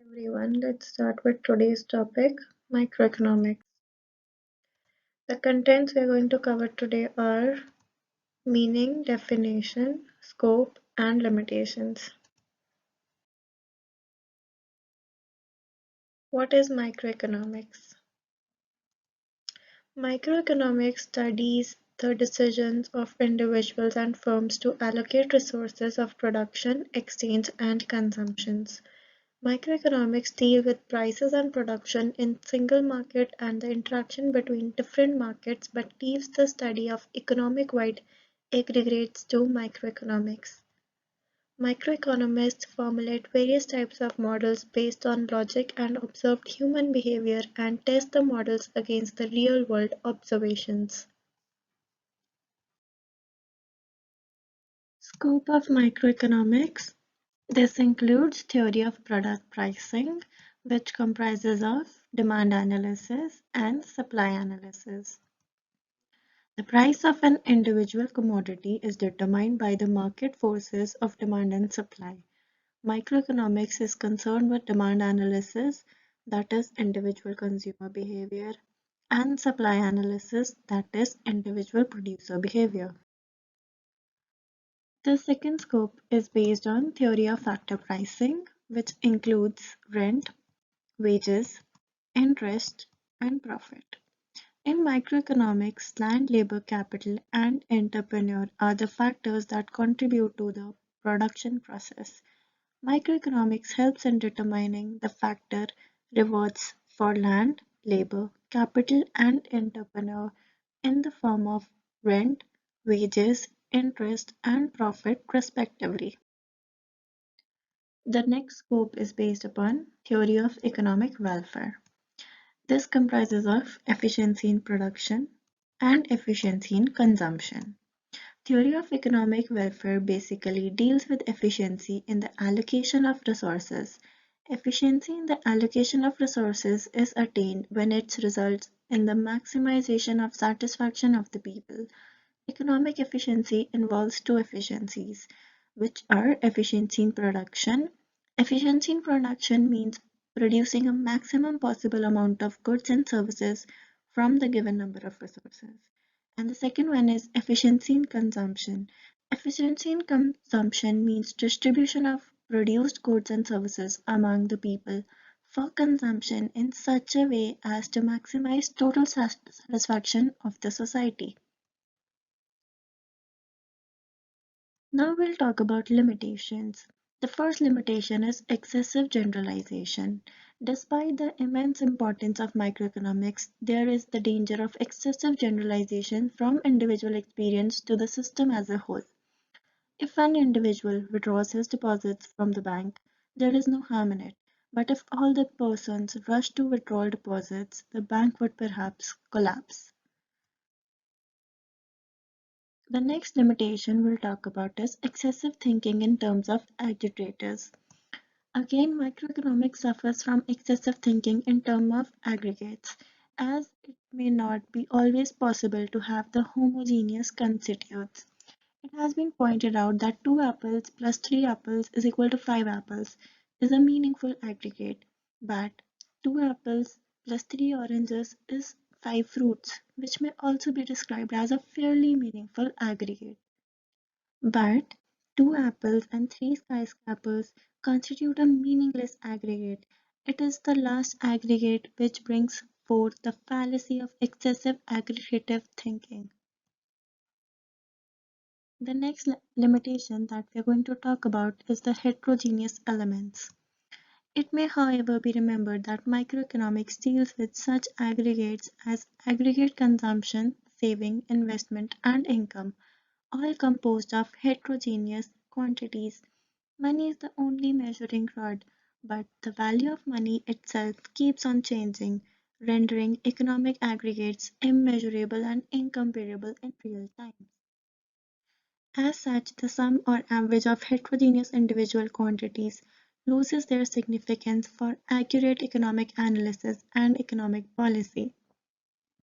Everyone, let's start with today's topic, microeconomics. The contents we're going to cover today are meaning, definition, scope, and limitations. What is microeconomics? Microeconomics studies the decisions of individuals and firms to allocate resources of production, exchange, and consumptions. Microeconomics deal with prices and production in single market and the interaction between different markets but leaves the study of economic-wide aggregates to microeconomics. Microeconomists formulate various types of models based on logic and observed human behavior and test the models against the real-world observations. Scope of microeconomics. This includes theory of product pricing, which comprises of demand analysis and supply analysis. The price of an individual commodity is determined by the market forces of demand and supply. Microeconomics is concerned with demand analysis, that is individual consumer behavior, and supply analysis, that is individual producer behavior. The second scope is based on theory of factor pricing, which includes rent, wages, interest, and profit. In microeconomics, land, labor, capital, and entrepreneur are the factors that contribute to the production process. Microeconomics helps in determining the factor rewards for land, labor, capital, and entrepreneur in the form of rent, wages, interest, and profit, respectively. The next scope is based upon theory of economic welfare. This comprises of efficiency in production and efficiency in consumption. Theory of economic welfare basically deals with efficiency in the allocation of resources. Efficiency in the allocation of resources is attained when it results in the maximization of satisfaction of the people. Economic efficiency involves two efficiencies, which are efficiency in production. Efficiency in production means producing a maximum possible amount of goods and services from the given number of resources. And the second one is efficiency in consumption. Efficiency in consumption means distribution of produced goods and services among the people for consumption in such a way as to maximize total satisfaction of the society. Now we'll talk about limitations. The first limitation is excessive generalization. Despite the immense importance of microeconomics, there is the danger of excessive generalization from individual experience to the system as a whole. If an individual withdraws his deposits from the bank, there is no harm in it. But if all the persons rush to withdraw deposits, the bank would perhaps collapse. The next limitation we'll talk about is excessive thinking in terms of aggregators. Again, microeconomics suffers from excessive thinking in terms of aggregates, as it may not be always possible to have the homogeneous constituents. It has been pointed out that 2 apples plus 3 apples is equal to 5 apples is a meaningful aggregate, but 2 apples plus 3 oranges is 5 fruits, which may also be described as a fairly meaningful aggregate. But 2 apples and 3 skyscrapers constitute a meaningless aggregate. It is the last aggregate which brings forth the fallacy of excessive aggregative thinking. The next limitation that we're going to talk about is the heterogeneous elements. It may, however, be remembered that microeconomics deals with such aggregates as aggregate consumption, saving, investment, and income, all composed of heterogeneous quantities. Money is the only measuring rod, but the value of money itself keeps on changing, rendering economic aggregates immeasurable and incomparable in real time. As such, the sum or average of heterogeneous individual quantities loses their significance for accurate economic analysis and economic policy.